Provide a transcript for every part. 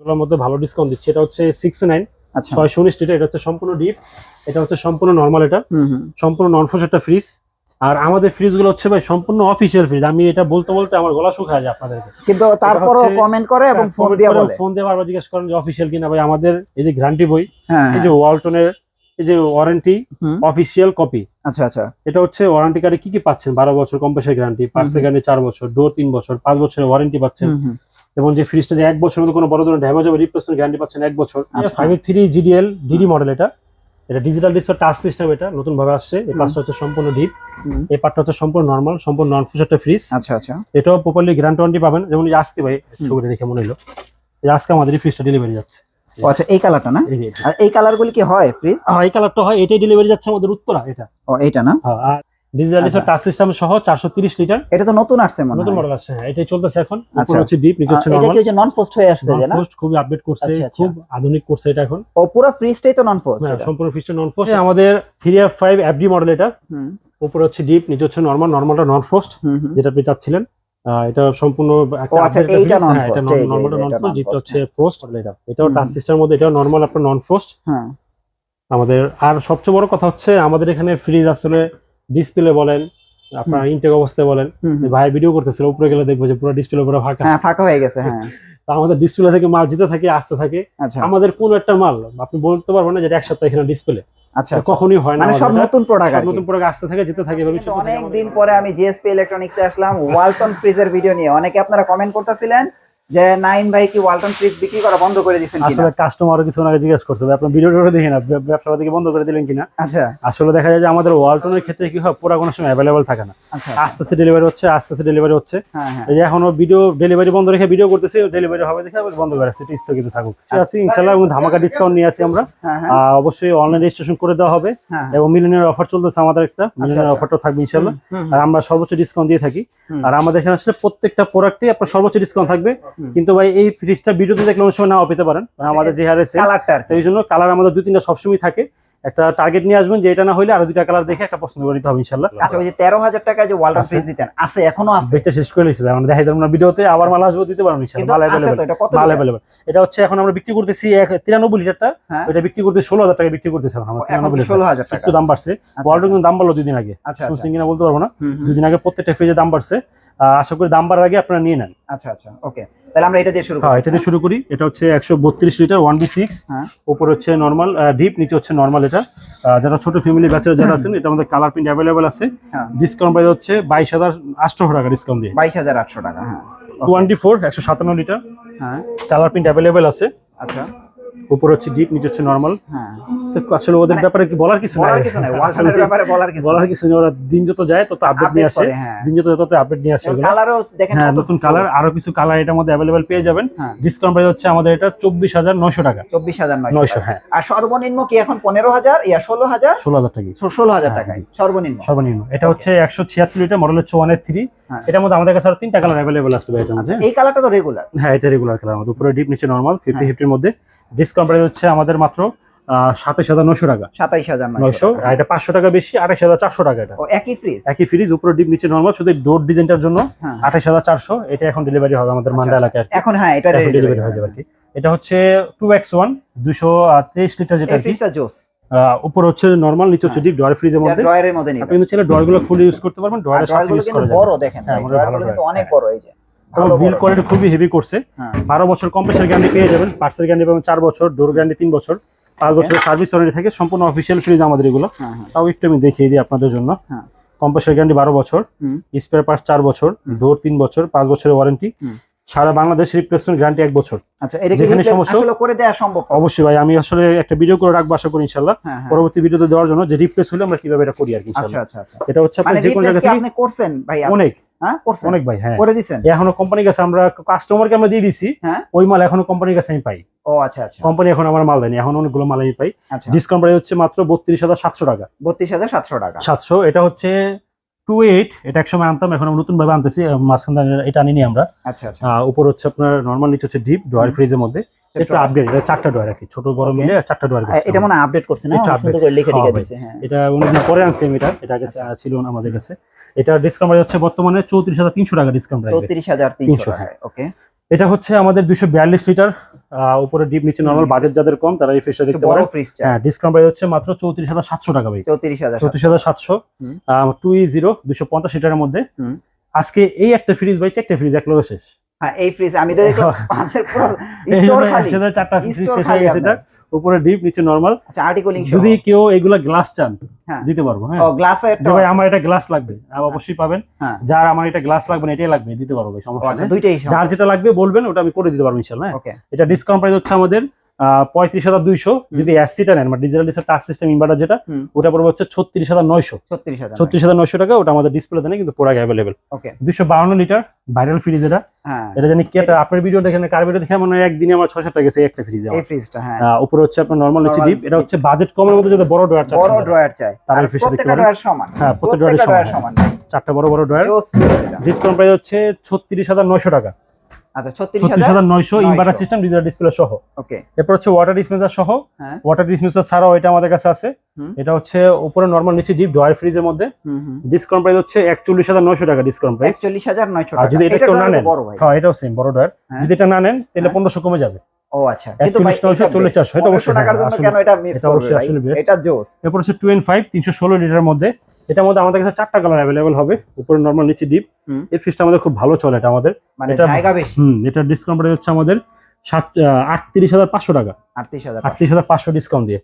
এগুলোর মধ্যে ভালো ডিসকাউন্ট দিচ্ছে। এটা হচ্ছে 69 আচ্ছা 619 লিটার। এটা হচ্ছে সম্পূর্ণ ডিপ, এটা হচ্ছে সম্পূর্ণ নরমাল, এটা সম্পূর্ণ নন ফ্রোজ একটা ফ্রিজ। আর আমাদের ফ্রিজ গুলো হচ্ছে ভাই সম্পূর্ণ অফিসিয়াল ফ্রিজ। আমি এটা বলতে বলতে আমার গলা শুকায় যায় আপনাদেরকে, কিন্তু তারপরও কমেন্ট করে এবং ফোন দিয়ে বলে, ফোন দিয়ে বারবার জিজ্ঞেস করেন যে অফিসিয়াল কিনা। ভাই আমাদের এই যে গ্যারান্টি বই, হ্যাঁ এই যে ওয়ালটনের এই যে ওয়ারেন্টি অফিসিয়াল কপি, আচ্ছা আচ্ছা এটা হচ্ছে ওয়ারেন্টি কার্ডে কি কি পাচ্ছেন, 12 বছর কম্প্রেসার গ্যারান্টি, পার্টস গ্যারান্টি 4 বছর, ডোর 3 বছর, 5 বছরের ওয়ারেন্টি পাচ্ছেন। এবং যে ফ্রিজটা যে 1 বছরের মধ্যে কোনো বড় ধরনের ড্যামেজ হবে রিপ্লেসমেন্ট গ্যারান্টি পাচ্ছেন 1 বছর। 583 GDL ডিডি মডেল, এটা ডিজিটাল ডিসপ্লে টাচ সিস্টেম, এটা নতুন ভাবে আসছে। এই পাঁচটা হচ্ছে সম্পূর্ণ ডিপ, এই পার্টটা হচ্ছে সম্পূর্ণ নরমাল, সম্পূর্ণ নন ফ্রোজ একটা ফ্রিজ। আচ্ছা আচ্ছা এটাও প্রপারলি গ্যারান্টি ওয়ারেন্টি পাবেন। যেমন এই আজকে ভাই ছবিটা দেখে মনে হলো যে আজকে আমাদের এই ফ্রিজটা ডেলিভারি যাচ্ছে। ও আচ্ছা, এই কালারটা না? এই যে আর এই কালারগুলি কি হয় ফ্রিজ? হ্যাঁ, এই কালারটা হয়, এটাই ডেলিভারি যাচ্ছে আমাদের উত্তরা। এটা ও এইটা না? হ্যাঁ, আর ডিজিটাল ডিসপ্লে টাচ সিস্টেম সহ 430 লিটার। এটা তো নতুন আসছে মনে হয়, নতুন মডেল আসছে। হ্যাঁ, এটাই চলতেছে এখন। আচ্ছা। উপরে হচ্ছে ডিপ, নিচে হচ্ছে এটা নরমাল। কি ওই যে নন ফোস্ট হয়ে আসছে যে না? ফোস্ট খুবই আপডেট করছে, আচ্ছা, আচ্ছা। খুব আধুনিক করছে এটা এখন। ও পুরো ফ্রিজটাই তো নন ফোস্ট? হ্যাঁ, সম্পূর্ণ ফ্রিজটা নন ফ্রোস্ট। আমাদের 3F5 FD মডেল এটা। উপরে হচ্ছে ডিপ, নিচে হচ্ছে নরমাল, নরমালটা নন ফ্রোস্ট যেটা আপনি চাচ্ছিলেন। এটা সম্পূর্ণ একটা আচ্ছা, এইটা নন ফোস্ট, এটা নরমালটা নন ফ্রোস্ট, যেটা হচ্ছে ফ্রোস্ট এটা। এটাও টাচ সিস্টেমের মধ্যে, এটাও নরমাল আপনার নন ফ্রোস্ট। হ্যাঁ আমাদের আর সবচেয়ে বড় কথা হচ্ছে আমাদের এখানে ফ্রিজ আসলে ডিসপ্লে বলেন, আপনার ইনটেক অবস্থায় বলেন, ভাই ভিডিও করতেছিল, উপরে গেলে দেখবো যে পুরো ডিসপ্লে পুরো ফাঁকা। হ্যাঁ ফাঁকা হয়ে গেছে। হ্যাঁ তো আমাদের ডিসপ্লে থেকে মাল যেতে থাকে, আসতে থাকে। আচ্ছা আমাদের কোন একটা মাল আপনি বলতে পারবেন না যে এক সপ্তাহ এখানে ডিসপ্লে, আচ্ছা কখনোই হয় না। মানে সব নতুন প্রোডাক্ট, নতুন প্রোডাক্ট আসতে থাকে, যেতে থাকে। অনেক দিন পরে আমি জিএসপি ইলেকট্রনিক্সে আসলাম ওয়ালটন ফ্রিজের ভিডিও নিয়ে। অনেকে আপনারা কমেন্ট করতেছিলেন যে নাইম ভাই কি ওয়ালটন ফ্রিজ বিক্রি করা বন্ধ করে দিয়েছেন কিনা? আসলে কাস্টমারও কিছু আগে জিজ্ঞেস করছে যে আপনার ভিডিওটা দেখেন না, ব্যবসা থেকে বন্ধ করে দিলেন কিনা। আচ্ছা আসলে দেখা যায় যে আমাদের ওয়ালটনের ক্ষেত্রে কি হয়, পুরো কোনো সময় অ্যাভেলেবল থাকে না। আচ্ছা আস্তে আস্তে ডেলিভারি হচ্ছে, আস্তে আস্তে ডেলিভারি হচ্ছে। হ্যাঁ হ্যাঁ এই যে এখনো ভিডিও ডেলিভারি বন্ধ রেখে ভিডিও করতেছি, ডেলিভারি হবে দেখে আবার বন্ধ করে রাখছি, এটা স্থগিত থাকুক। আছি ইনশাআল্লাহ, এবং ধামাকা ডিসকাউন্ট নিয়ে আসি আমরা। অবশ্যই অনলাইন রেজিস্ট্রেশন করে দেওয়া হবে, এবং মিলিয়নের অফার চলতেছে আমাদের, একটা মিলিয়নের অফারটা থাকবে ইনশাআল্লাহ। আর আমরা সর্বোচ্চ ডিসকাউন্ট দিয়ে থাকি। আর আমাদের এখানে আসলে প্রত্যেকটা প্রোডাক্টে আপনার সর্বোচ্চ ডিসকাউন্ট থাকবে। কিন্তু ভাই এই ফ্রিজটা ভিডিওতে দেখলে অনেক সময় নাও পেতে পারেন, আমাদের যে হারে এই জন্য কালার আমাদের 2-3টা সবসময় থাকে। একটা টার্গেট নিয়ে আসবেন যে এটা না হলে আরো 2টা কালার দেখে একটা পছন্দ করে নিতে হবে ইনশাআল্লাহ। আচ্ছা, ওই যে 13,000 টাকায় যে ওয়ালটন ফ্রিজ দিতেন আছে, এখনো আছে? বেচা শেষ করে লিখছি, আমরা দেখাই দেব না ভিডিওতে, আবার মাল আসবে দিতে পারবো ইনশাআল্লাহ। মাল अवेलेबल। এটা হচ্ছে এখন আমরা বিক্রি করতেছি 93 লিটারটা, এটা বিক্রি করতে 16,000 টাকা বিক্রি করতেছি আমরা। 93 লিটার 16,000 টাকা একটু দাম বাড়ছে। ওয়ালটন কিন্তু দাম বাড়লো 2 দিন আগে, শুনছেন কিনা বলতে পারবো না। 2 দিন আগে প্রত্যেকটা ফ্রিজের দাম বাড়ছে। আশা করি দাম বাড়ার আগে আপনারা নিয়ে নেন। আচ্ছা আচ্ছা ওকে, তাহলে আমরা এটা দিয়ে শুরু করি। হ্যাঁ, এটা দিয়ে শুরু করি। এটা হচ্ছে 132 লিটার 1B6, উপরে হচ্ছে নরমাল ডিপ, নিচে হচ্ছে নরমাল। এটা যারা ছোট ফ্যামিলি ব্যাচেলর যারা আছেন, এটা আমাদের কালার প্রিন্ট अवेलेबल আছে। ডিসকাউন্ট প্রাইস হচ্ছে 22,800 টাকা ডিসকাউন্ট দিয়ে। 22,800 টাকা। হ্যাঁ 24 157 লিটার, হ্যাঁ কালার প্রিন্ট अवेलेबल আছে। আচ্ছা, উপরে হচ্ছে ডিপ, নিচে হচ্ছে নরমাল। হ্যাঁ তো আসলে ওদের ব্যাপারে কি বলার কিছু নাই, ওয়ালটনের ব্যাপারে বলার কিছু নেই। ওরা দিন যত যায় তত আপডেট নিয়ে আসে, দিন যত তত আপডেট নিয়ে আসে। কালারও দেখেন, হ্যাঁ নতুন কালার, আরো কিছু কালার এটার মধ্যে अवेलेबल পেয়ে যাবেন। ডিসকাউন্ট প্রাইস হচ্ছে আমাদের এটা 24,900 টাকা। 24,900। হ্যাঁ। আর সর্বনিম্ন কি এখন 15,000 ইয়া 16,000? 16,000 টাকা। 16,000 টাকা সর্বনিম্ন। এটা হচ্ছে 176 লিটার মডেল হচ্ছে 1F3। এটার মধ্যে আমাদের কাছে আরো 3টা কালার अवेलेबल আছে ভাই এটার মধ্যে। এই কালারটা তো রেগুলার? হ্যাঁ, এটা রেগুলার কালার। আমাদের উপরে ডিপ, নিচে নরমাল 50-50 এর মধ্যে। ডিসকাউন্ট প্রাইস হচ্ছে আমাদের মাত্র 27,900 টাকা। 27,900। আর এটা 500 টাকা বেশি, 28,400 টাকা। এটা একই ফ্রিজ, উপরে ডিপ, নিচে নরমাল, শুধু ডোর ডিজাইনটার জন্য 28,400। এটা এখন ডেলিভারি হবে আমাদের মান্ডা এলাকায় এখন। হ্যাঁ, এটা ডেলিভারি হয়ে যাবে আর কি। এটা হচ্ছে 2X1 223 লিটার, যেটা ফ্রিজটা জোস। উপর হচ্ছে নরমাল, নিচে হচ্ছে ডিপ। ড্রয়ার ফ্রিজের মধ্যে, ড্রয়ারের মধ্যে নিবেন। আপনি কিন্তু চাইলে ড্রয়ারগুলো খুলে ইউজ করতে পারবেন। ড্রয়ারের সাথে ইউজ করা যাবে। বড় দেখেন ভাই, ড্রয়ারগুলো কিন্তু অনেক বড়। এই যে ভালো বিল কোয়ালিটি খুবই হেভি করছে। 12 বছর কম্প্রেসার গ্যারান্টি পেয়ে যাবেন, পার্টসের গ্যারান্টি পাবেন 4 বছর, ডোর গ্যারান্টি 3 বছর, 5 বছরের সার্ভিস ওয়ারেন্টি থাকে। সম্পূর্ণ অফিসিয়াল ফ্রিজ আমাদের এগুলো। তাও একটু আমি দেখিয়ে দিই আপনাদের জন্য। কম্প্রেসার গ্যারান্টি 12 বছর, স্পেয়ার পার্টস 4 বছর, ডোর 3 বছর, 5 বছরের ওয়ারেন্টি, সারা বাংলাদেশ রিপ্লেসমেন্ট গ্যারান্টি 1 বছর। আচ্ছা, এটা কি আসলে করে দেয়া সম্ভব? অবশ্যই ভাই, আমি আসলে একটা ভিডিও করে রাখবো আশা করি ইনশাআল্লাহ, পরবর্তী ভিডিওতে দেওয়ার জন্য, যে রিপ্লেস হলে আমরা কিভাবে এটা করি আর কি ইনশাআল্লাহ। আচ্ছা আচ্ছা, এটা হচ্ছে আপনি যে কোন জায়গা থেকে আপনি করছেন ভাই? অনেক করছেন? অনেক ভাই। হ্যাঁ, করে দিবেন। এখনো কোম্পানির কাছে আমরা কাস্টমারকে আমরা দিয়ে দিছি, ওই মাল এখনো কোম্পানির কাছে আমি পাই। ও আচ্ছা আচ্ছা, কোম্পানি এখন আমার মাল দেয়নি, এখন অনেকগুলো মাল আমি পাই। ডিসকাউন্ট প্রাইস হচ্ছে মাত্র 32,700 টাকা। 32,700 টাকা। 700। এটা হচ্ছে 28, এটা একসময় আনতাম, এখন আমরা নতুন ভাবে আনতেছি, মাঝখানে এটা আনিনি আমরা। আচ্ছা আচ্ছা। উপর হচ্ছে আপনার নরমাল, নিচে হচ্ছে ডিপ। ড্রয়ার ফ্রিজের মধ্যে একটু আপডেট, এটা 4টা ড্রয়ার আর কি, ছোট বড় মিলে 4টা ড্রয়ার। এটা মনে আপডেট করছে না, সুন্দর করে লিখে দিয়েছে। হ্যাঁ, এটা অনেকদিন পরে আনছি আমি। এটা আগে ছিল না আমাদের কাছে। এটা ডিসকাউন্ট প্রাইস হচ্ছে বর্তমানে 34,300 টাকা ডিসকাউন্ট প্রাইস। 34,300 টাকা। ওকে। এটা হচ্ছে আমাদের 242 লিটার, উপরে ডিপ নিচে নরমাল, বাজেট যাদের কম তারা এই ফ্রিজটা দেখতে পারেন। হ্যাঁ, ডিসকাউন্ট প্রাইস হচ্ছে মাত্র 34700 টাকা ভাই। 34700 2E0 250 লিটারের মধ্যে। আজকে এই একটা ফ্রিজ ভাই, চারটা ফ্রিজ এক লগে শেষ। হ্যাঁ, এই ফ্রিজ আমি তো দেখলাম আমাদের পুরো স্টোর খালি, চারটা ফ্রিজ শেষ হয়ে গেছে। এটা উপরে ডিপ নিচে নরমাল। আচ্ছা, আর্টিকুলিং যদি কেউ এগুলা গ্লাস চান দিতে পারবো। হ্যাঁ, ও গ্লাস যে ভাই আমার এটা গ্লাস লাগবে, অবশ্যই পাবেন। যার আমার এটা গ্লাস লাগবে না, এটাই লাগবে, দিতে পারবো ভাই, সমস্যা নেই। দুইটাই যার যেটা লাগবে বলবেন, ওটা আমি করে দিতে পারবো ইনশাআল্লাহ। ওকে, এটা ডিসকাউন্ট প্রাইস হচ্ছে আমাদের 35200। যদি এসসিটা নেন, মানে digital display touch system inverter যেটা, ওটা পড়বে হচ্ছে 36900। 36900 টাকা। ওটা আমাদের ডিসপ্লেতে নেই কিন্তু প্রোডাক্ট अवेलेबल। ওকে, 252 লিটার ভাইরাল ফ্রিজ এটা। এটা জানি কি, এটা আপনার ভিডিও দেখেন, কার ভিডিও দেখে মনে হয় একদিনে আমার 6-7 টাকা গেছে একটা ফ্রিজ। এই ফ্রিজটা হ্যাঁ, উপরে হচ্ছে আপনার নরমাল নিচে ডিপ। এটা হচ্ছে বাজেট কমের মধ্যে যদি বড় ড্রয়ার চাই, বড় ড্রয়ার চাই, তার ফ্রিজ দেখতে পারেন। ড্রয়ার সমান, হ্যাঁ, প্রত্যেকটা ড্রয়ার সমান, চারটা বড় বড় ড্রয়ার। ডিসকাউন্ট প্রাইস হচ্ছে 36900 টাকা। আচ্ছা, 36900 ইনভার্টার সিস্টেম ডিজিটাল ডিসপ্লে সহ। ওকে, এরপর হচ্ছে ওয়াটার ডিসপেন্সার সহ। ওয়াটার ডিসপেন্সার ছাড়াও এটা আমাদের কাছে আছে। এটা হচ্ছে উপরে নরমাল নিচে ডিপ ড্রয়ার ফ্রিজের মধ্যে। ডিসকাউন্ট প্রাইস হচ্ছে 41900 টাকা ডিসকাউন্ট প্রাইস। 41900 আর টাকা। যদি এটা কেউ না নেন, হ্যাঁ এটাও সেম বড় ড্রয়ার, যদি এটা না নেন তাহলে 1500 কমে যাবে। ও আচ্ছা, কিন্তু ভাই 44900 এটা অবশ্যই টাকার জন্য কেন এটা মিস করবে ভাই? এটা জোস। এরপর হচ্ছে 2N5 316 লিটারের মধ্যে। এটার মধ্যে আমাদের কাছে 4টা কালার अवेलेबल হবে, উপরে নরমাল নিচে ডিপ। এই ফ্রিজটা আমাদের খুব ভালো চলে, এটা আমাদের মানে জায়গা বেশি। এটা ডিসকাউন্ট প্রাইস হচ্ছে আমাদের 38500 টাকা। 38500 ডিসকাউন্ট দিয়ে।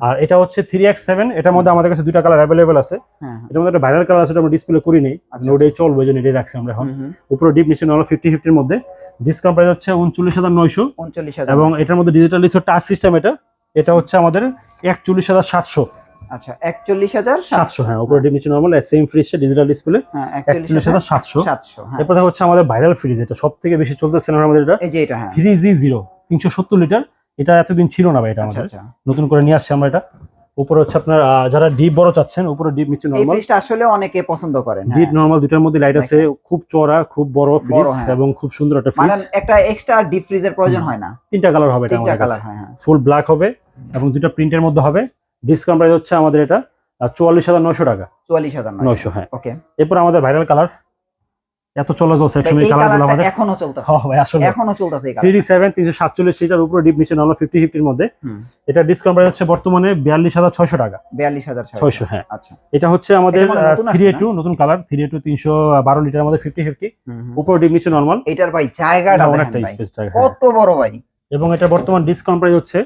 আর এটা হচ্ছে 3X7। এটার মধ্যে আমাদের কাছে দুইটা কালার अवेलेबल আছে। এটার মধ্যে একটা ভাইরাল কালার আছে, এটা আমরা ডিসপ্লে করি নেই, ওটাই চলবে, এই জন্য এটাই রাখছি আমরা এখন। উপরে ডিপ নিচে নরমাল 50-50 এর মধ্যে। ডিসকাউন্ট প্রাইস হচ্ছে 39900। এবং এটার মধ্যে ডিজিটাল ডিসপ্লে টাচ সিস্টেম। এটা হচ্ছে আমাদের 41700। আচ্ছা, 41700। হ্যাঁ, উপরে ডিপ নিচে নরমাল সেম ফ্রিজে ডিজিটাল ডিসপ্লে 41700। এরপর হচ্ছে আমাদের ভাইরাল ফ্রিজ, এটা সবথেকে বেশি চলতেছে আমাদের, এটা এই যে এটা 3G0 370 লিটার। এটা এতদিন ছিল না ভাই, এটা আমাদের নতুন করে নিয়ে আসছে আমরা। এটা উপরে হচ্ছে আপনার যারা ডিপ বড় চাচ্ছেন, উপরে ডিপ নিচে নরমাল। এই ফ্রিজটা আসলে অনেকে পছন্দ করেন। ডিপ নরমাল দুটার মধ্যে লাইট আছে, খুব চওড়া, খুব বড় ফ্রিজ এবং খুব সুন্দর একটা ফ্রিজ। মানে একটা এক্সট্রা ডিপ ফ্রিজের প্রয়োজন হয় না। তিনটা কালার হবে, এটা আমাদের কাছে ফুল ব্ল্যাক হবে এবং দুটো প্রিন্টের মধ্যে হবে। ডিসকাউন্ট প্রাইস হচ্ছে আমাদের এটা 44900 টাকা। 44900। হ্যাঁ, ওকে। এরপর আমাদের ভাইরাল কালার এত চলে যাচ্ছে একসময়, এই কালারগুলো আমাদের এখনো চলতেছে। হ্যাঁ ভাই, আসলে এখনো চলতেছে এই কালার। 3D7 347 লিটার, উপরে ডিপ নিচে নরমাল 50-50 এর মধ্যে। এটা ডিসকাউন্ট প্রাইস হচ্ছে বর্তমানে 42600 টাকা। 42600। হ্যাঁ, আচ্ছা। এটা হচ্ছে আমাদের 3A2 নতুন কালার, 3A2 312 লিটারের মধ্যে 50-50, উপরে ডিপ নিচে নরমাল। এটার ভাই জায়গাটা অনেকটা স্পেস জায়গা, কত বড় ভাই। এবং এটা বর্তমান ডিসকাউন্ট প্রাইস হচ্ছে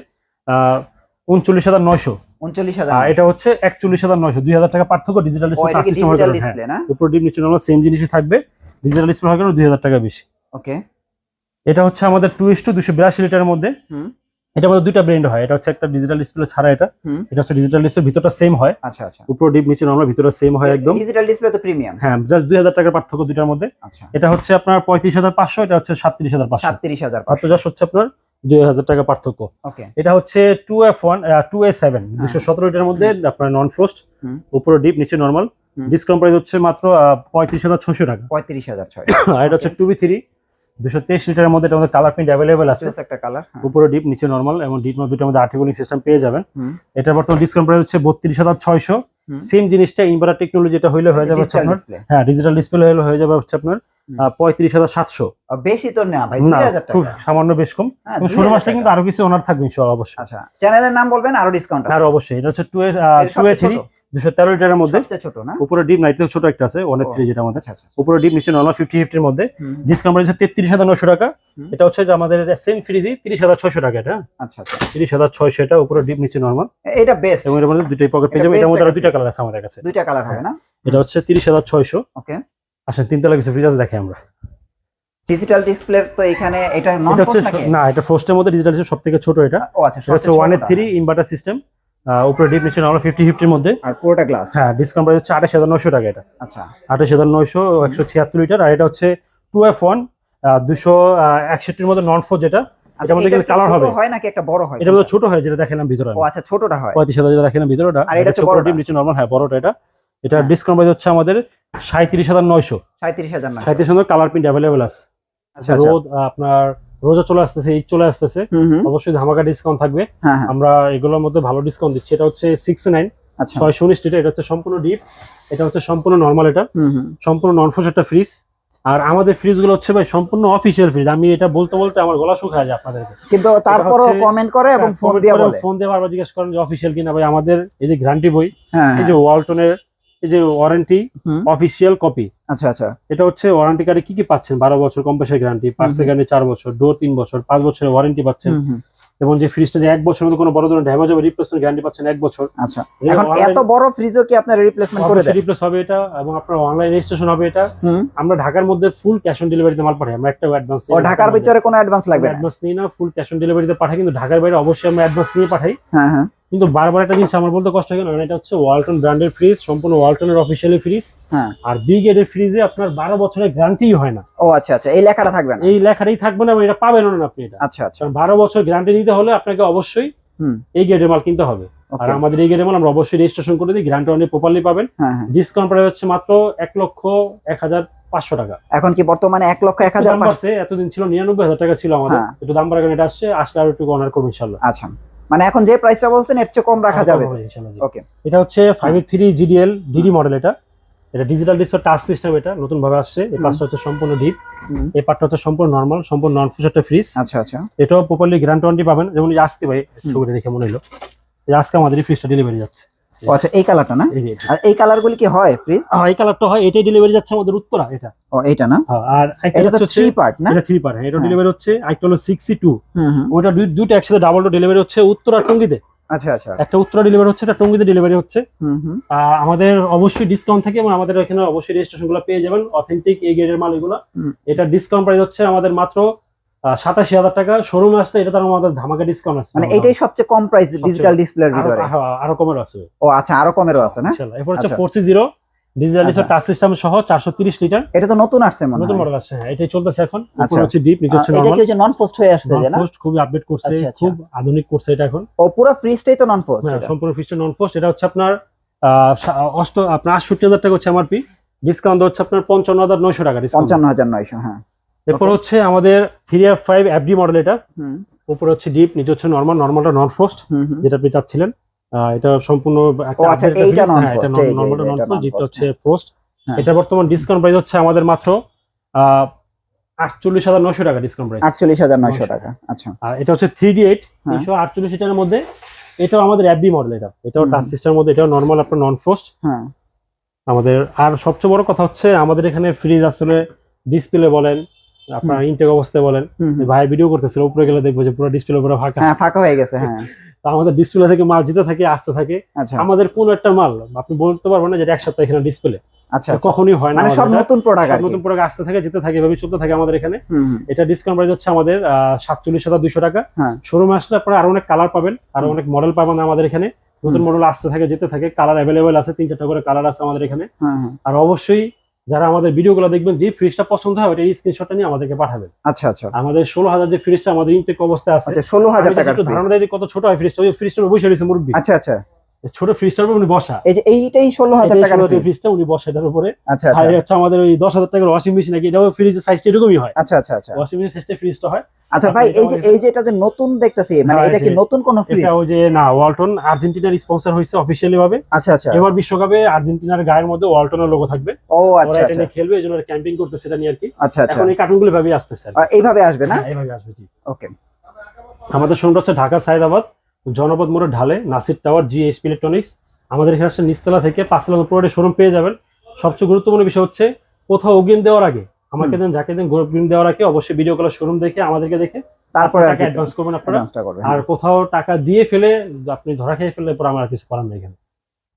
39900। 39000। এটা হচ্ছে 41900, 2000 টাকা পার্থক্য। ডিজিটাল ডিসপ্লে টাচ সিস্টেম হবে, হ্যাঁ, উপরে ডিপ নিচে নরমাল সেম জিনিসই থাকবে। ডিজিটাল ডিসপ্লে হবে 2000 টাকা বেশি। ওকে, এটা হচ্ছে আমাদের 2:282 লিটারের মধ্যে। এটা আমাদের দুইটা ব্র্যান্ড হয়, এটা হচ্ছে একটা ডিজিটাল ডিসপ্লে ছাড়া, এটা হচ্ছে ডিজিটাল ডিসপ্লে, ভিতরটা সেম হয়। আচ্ছা আচ্ছা, উপরে ডিপ নিচে নরমাল, ভিতরটা সেম হয় একদম। ডিজিটাল ডিসপ্লে তো প্রিমিয়াম। হ্যাঁ, জাস্ট 2000 টাকার পার্থক্য দুইটার মধ্যে। আচ্ছা, এটা হচ্ছে আপনার 35500, এটা হচ্ছে 37500। 37500 জাস্ট হচ্ছে আপনার 2000 টাকা পার্থক্য। ওকে, এটা হচ্ছে 2A7 217 লিটারের মধ্যে আপনার নন ফ্রস্ট, উপরে ডিপ নিচে নরমাল। ডিসকাউন্ট প্রাইস হচ্ছে মাত্র 35600 টাকা। 35600। আর এটা হচ্ছে 2B3 223 লিটারের মধ্যে, এটা আমাদের কালার প্রিন্ট अवेलेबल আছে। একটা কালার, উপরে ডিপ নিচে নরমাল, এবং ডিপ দুটোর মধ্যে আর্টিকুলিং সিস্টেম পেয়ে যাবেন। এটা বর্তমান ডিসকাউন্ট প্রাইস হচ্ছে 32600। সেম জিনিসটা ইনভার্টার টেকনোলজি এটা হইলে হয়ে যাবে আপনার, হ্যাঁ ডিজিটাল ডিসপ্লে হয়ে যাবে হচ্ছে আপনার 35700। বেশি তো না ভাই, 2000 টাকা, খুব সামান্য বেশ কম। এবং 16 মাসটা কিন্তু আরো কিছু ওনার থাকবে ইনশাআল্লাহ, অবশ্যই। আচ্ছা, চ্যানেলের নাম বলবেন, আরো ডিসকাউন্ট আছে। আর অবশ্যই এটা হচ্ছে 2A3 213 লিটারের মধ্যে, সবচেয়ে ছোট না, উপরে ডিপ নাইটে ছোট একটা আছে 1A3 যেটা আমাদের। উপরে ডিপ নিচে নরমাল 50-50 এর মধ্যে। ডিসকাউন্ট প্রাইস 33900 টাকা। এটা হচ্ছে যে আমাদের সেম ফ্রিজই 30600 টাকা। এটা আচ্ছা আচ্ছা, 30600। এটা উপরে ডিপ নিচে নরমাল, এটা বেস্ট। এবং এর মধ্যে দুটোই পকেট পেয়ে যাবেন। এর মধ্যে আরো দুইটা কালার আছে আমাদের কাছে, দুইটা কালার হবে না। এটা হচ্ছে 30600। ওকে, আসেন তিনতলা কিছু ফ্রিজ আছে দেখে আমরা। ডিজিটাল ডিসপ্লে তো এখানে এটা নন ফ্রস্ট নাকি? না, এটা ফ্রস্টের মধ্যে ডিজিটাল ডিসপ্লে সবথেকে ছোট। এটা ও আচ্ছা, এটা হচ্ছে 1A3 ইনভার্টার সিস্টেম, উপরে ডিপ নিচে নরমাল 50-50 এর মধ্যে, আর পুরোটা গ্লাস। হ্যাঁ, ডিসকাউন্ট প্রাইস হচ্ছে 28900 টাকা। এটা আচ্ছা, 28900 176 লিটার। আর এটা হচ্ছে 2F1 261 এর মধ্যে নন ফ্রস্ট, যেটা এটা মধ্যে কালার হবে, হয় নাকি একটা বড় হয়? এটা মধ্যে ছোট হয়, যেটা দেখালাম ভিতরে। ও আচ্ছা, ছোটটা হয় 35000 যেটা দেখালাম ভিতরে। আর এটা হচ্ছে বড় ডিপ নিচে নরমাল, হ্যাঁ বড়টা। এটা ডিসকাউন্ট প্রাইস হচ্ছে আমাদের 37900। 37900 কালার প্রিন্ট अवेलेबल আছে। আচ্ছা, রোদ আপনার রোজা চলে আসতেছে, ঈদ চলে আসতেছে, অবশ্যই ধামাকা ডিসকাউন্ট থাকবে। আমরা এগুলোর মধ্যে ভালো ডিসকাউন্ট দিচ্ছি। এটা হচ্ছে 69 619 লিটার। এটা হচ্ছে সম্পূর্ণ ডিপ, এটা হচ্ছে সম্পূর্ণ নরমাল। এটা সম্পূর্ণ নন ফ্রস্ট একটা ফ্রিজ। আর আমাদের ফ্রিজ গুলো হচ্ছে ভাই সম্পূর্ণ অফিসিয়াল ফ্রিজ। আমি এটা বলতে বলতে আমার গলা শুকায় যায় আপনাদেরকে, কিন্তু তারপরও কমেন্ট করে এবং ফোন দিয়ে বলে, ফোন দিয়ে বারবার জিজ্ঞেস করেন যে অফিসিয়াল কিনা। ভাই আমাদের এই যে গ্যারান্টি বই, হ্যাঁ এই যে ওয়ালটনের এই যে ওয়ারেন্টি অফিসিয়াল কপি, আচ্ছা আচ্ছা, এটা হচ্ছে ওয়ারেন্টি কার্ডে কি কি পাচ্ছেন, 12 বছর কম্প্রেসার গ্যারান্টি, পার্টসের গ্যারান্টি 4 বছর, ডোর 3 বছর, 5 বছরের ওয়ারেন্টি পাচ্ছেন, এবং যে ফ্রিজটা যে 1 বছরের মধ্যে কোনো বড় ধরনের ড্যামেজ হবে রিপ্লেসমেন্ট গ্যারান্টি পাচ্ছেন 1 বছর। আচ্ছা, এখন এত বড় ফ্রিজও কি আপনারা রিপ্লেসমেন্ট করে দেন? রিপ্লেস হবে এটা, এবং আপনার অনলাইন রেজিস্ট্রেশন হবে এটা। আমরা ঢাকার মধ্যে ফুল ক্যাশ অন ডেলিভারিতে মাল পাঠাই, আমরা একটা অ্যাডভান্স। ও ঢাকার ভিতরে কোনো অ্যাডভান্স লাগবে না? অ্যাডভান্স নিই না, ফুল ক্যাশ অন ডেলিভারিতে পাঠাই, কিন্তু ঢাকার বাইরে অবশ্যই আমরা অ্যাডভান্স নিয়ে পাঠাই। হ্যাঁ হ্যাঁ, কিন্তু বারবার একটা জিনিস আমার বলতে কষ্ট হয়, কারণ এটা হচ্ছে ওয়ালটন ব্র্যান্ডের ফ্রিজ, সম্পূর্ণ ওয়ালটনের অফিসিয়ালি ফ্রিজ। হ্যাঁ, আর বিগ এর ফ্রিজে আপনার 12 বছরের গ্যারান্টি হয় না। ও আচ্ছা আচ্ছা, এই লেখাটা থাকবে না? এই লেখাটাই থাকবে না, এবং এটা পাবেন না আপনি এটা। আচ্ছা আচ্ছা, কারণ 12 বছর গ্যারান্টি নিতে হলে আপনাকে অবশ্যই এই গ্রেডের মাল কিনতে হবে। আর আমাদের এই গ্রেডের মাল আমরা অবশ্যই রেজিস্ট্রেশন করে দিই, গ্যারান্টি অনেক প্রপারলি পাবেন। ডিসকাউন্ট প্রাইস হচ্ছে মাত্র 1,01,500 টাকা। এখন কি বর্তমানে 1,01,500? এতদিন ছিল 99,000 টাকা ছিল আমাদের, একটু দাম বাড়া, এটা আসলে আরো একটু অনার করবো ইনশাআল্লাহ। আচ্ছা, মানে এখন যে প্রাইসটা বলছেন এর চেয়ে কম রাখা যাবে? ওকে, এটা হচ্ছে 583 GDL ডিডি মডেল। এটা ডিজিটাল ডিসপ্লে টাচ সিস্টেম, এটা নতুন ভাবে আসছে। এই পাঁচটা হচ্ছে সম্পূর্ণ ডিপ, এই পার্টটা হচ্ছে সম্পূর্ণ নরমাল, সম্পূর্ণ নন ফ্রিজ একটা ফ্রিজ। আচ্ছা আচ্ছা, এটাও প্রপারলি গ্যারান্টি ওয়ারেন্টি পাবেন। যেমন এই আজকে ভাই ছবিটা দেখে মনে হলো যে আজকে আমাদের এই ফ্রিজটা ডেলিভারি যাচ্ছে। আচ্ছা, এই কালারটা না? আর এই কালারগুলো কি হয় ফ্রিজ? হ্যাঁ, এই কালারটা হয়, এটাই ডেলিভারি যাচ্ছে আমাদের উত্তরা। এটা ও এইটা না? আর এটা তো 3 পার্ট না? এটা 3 পার্ট, এটা ডেলিভারি হচ্ছে। আরেকটা হলো 62, ওটা দুইটা একসাথে ডাবল ডেলিভারি হচ্ছে উত্তরা টঙ্গীতে। আচ্ছা আচ্ছা, একটা উত্তরা ডেলিভারি হচ্ছে, একটা টঙ্গীতে ডেলিভারি হচ্ছে। আমাদের অবশ্যই ডিসকাউন্ট থাকে, এবং আমাদের এখানে অবশ্যই রেজিস্ট্রেশন গুলো পেয়ে যাবেন, অথেন্টিক এই গ্রেডের মাল এগুলো। এটা ডিসকাউন্ট প্রাইস হচ্ছে আমাদের মাত্র 87,000 টাকা। শোরুমে আসলে এটা তার আমাদের ধামাকা ডিসকাউন্ট আছে, মানে এটাই সবচেয়ে কম প্রাইস ডিজিটাল ডিসপ্লের ভিতরে? আরো কমের আছে। ও আচ্ছা, আরো কমেরও আছে না? ইনশাআল্লাহ। এরপর হচ্ছে 4C0 digital display touch system সহ 430 লিটার। এটা তো নতুন আসছে মনে হয়? নতুন মডেল আসছে, হ্যাঁ, এটাই চলতেছে এখন। উপরে হচ্ছে ডিপ, নিচে হচ্ছে নরমাল। এটা কি হচ্ছে নন ফ্রস্ট হয়ে আসছে না? ফ্রস্ট খুবই আপডেট করছে, খুব আধুনিক করছে এটা এখন। ও পুরো ফ্রিজটাই তো নন ফ্রস্ট? হ্যাঁ, সম্পূর্ণ ফ্রিজটা নন ফ্রস্ট। এটা হচ্ছে আপনার 68,000 টাকা হচ্ছে এমআরপি, ডিসকাউন্ট হচ্ছে আপনার 55,900 টাকা ডিসকাউন্ট। 55,900, হ্যাঁ। এরপর হচ্ছে আমাদের 3F5 FD মডেল। এটা উপরে হচ্ছে ডিপ, নিচে হচ্ছে নরমাল। নরমালটা নন ফ্রস্ট যেটা আপনি চাচ্ছিলেন, এটা সম্পূর্ণ একটা আচ্ছা, এইটা নন ফ্রস্ট, নরমালটা নন ফ্রস্ট, যেটা হচ্ছে ফ্রস্ট। এটা বর্তমান ডিসকাউন্ট প্রাইস হচ্ছে আমাদের মাত্র 48,900 টাকা ডিসকাউন্ট প্রাইস। 48,900 টাকা, আচ্ছা। আর এটা হচ্ছে 3D8 348 লিটারের মধ্যে। এটাও আমাদের FD মডেল। এটাও টাচ সিস্টেমের মধ্যে, এটাও নরমাল আপনার নন ফ্রস্ট। হ্যাঁ, আমাদের আর সবচেয়ে বড় কথা হচ্ছে আমাদের এখানে ফ্রিজ আসলে ডিসপ্লে বলেন, আপনার ইনটেক অবস্থায় বলেন, ভাই ভিডিও করতেছিল, উপরে গেলে দেখবো যে পুরো ডিসপ্লে পুরো ফাঁকা। হ্যাঁ, ফাঁকা হয়ে গেছে, হ্যাঁ। তো আমাদের ডিসপ্লে থেকে মাল যেতে থাকে, আসতে থাকে। আমাদের কোন একটা মাল আপনি বলতে পারবেন না যেটা এক সপ্তাহ এখানে ডিসপ্লে। আচ্ছা, কখনোই হয় না, মানে সব নতুন প্রোডাক্ট, নতুন প্রোডাক্ট আসতে থাকে, যেতে থাকে, এভাবে চলতে থাকে আমাদের এখানে। এটা ডিসকাউন্ট প্রাইস হচ্ছে আমাদের 47,200 টাকা। শোরুমে আসলে আপনারা আরো অনেক কালার পাবেন, আরো অনেক মডেল পাবেন আমাদের এখানে। নতুন মডেল আসতে থাকে, যেতে থাকে, কালার অ্যাভেলেবেল আছে, 3-4টা করে কালার আছে আমাদের এখানে। আর অবশ্যই যারা আমাদের ভিডিওগুলো দেখবেন, যে ফ্রিজটা পছন্দ হয় ওটা স্ক্রিনশটটা নিয়ে আমাদেরকে পাঠাবেন। আচ্ছা আচ্ছা, আমাদের 16,000 যে ফ্রিজটা আমাদের ইনটেক অবস্থায় আছে। আচ্ছা, 16,000 টাকা ধারণা দেয় কত ছোট হয় ফ্রিজটা। ওই ফ্রিজটা বসে রয়েছে মুরব্বি। আচ্ছা আচ্ছা, ছোট ফ্রিজটার উপর উনি বসা। এই যে এইটাই 16,000 টাকার ফ্রিজটা উনি বসা এটার উপরে। আচ্ছা আচ্ছা, আর হচ্ছে আমাদের ওই 10,000 টাকার ওয়াশিং মেশিন, নাকি এটাও ফ্রিজের সাইজটা এরকমই হয়। আচ্ছা আচ্ছা আচ্ছা, ওয়াশিং মেশিন সাইজটা ফ্রিজটা হয়। আচ্ছা ভাই, এই যে এটা যে নতুন দেখতেছি, মানে এটা কি নতুন কোন ফ্রিজ? এটা ওই যে না, ওয়ালটন আর্জেন্টিনার স্পন্সর হইছে অফিশিয়ালি ভাবে। আচ্ছা আচ্ছা, এবার বিশ্বকাপে আর্জেন্টিনার গায়ের মধ্যে ওয়ালটনের লোগো থাকবে। ও আচ্ছা আচ্ছা, খেলবে, এজন্য ক্যাম্পিং করতেছে এটা নিয়ে আর কি। আচ্ছা আচ্ছা, এখন এই কার্টুনগুলো ভাবে আসতেছে, এইভাবে আসবে না? এইভাবে আসবে, জি। ওকে, আমাদের শোরুমটা হচ্ছে ঢাকা সায়দাবাদ জনপদ মোড়ে ঢালে নাসির টাওয়ার, GSP ইলেকট্রনিক্স। আমাদের এখানে আসলে নিচতলা থেকে 5 তলা পুরোটা শোরুম পেয়ে যাবেন। সবচেয়ে গুরুত্বপূর্ণ বিষয় হচ্ছে কোথাও অগ্রিম দেওয়ার আগে, আমাকে দেন যাকে দেন, অগ্রিম দেওয়ার আগে অবশ্যই ভিডিও কলের শোরুম দেখে আমাদেরকে দেখে তারপরে টাকা অ্যাডভান্স করবেন আপনারা। আর কোথাও টাকা দিয়ে ফেলে আপনি ধরা খেয়ে ফেললে পরে আমার কিছু করার নেই এখানে।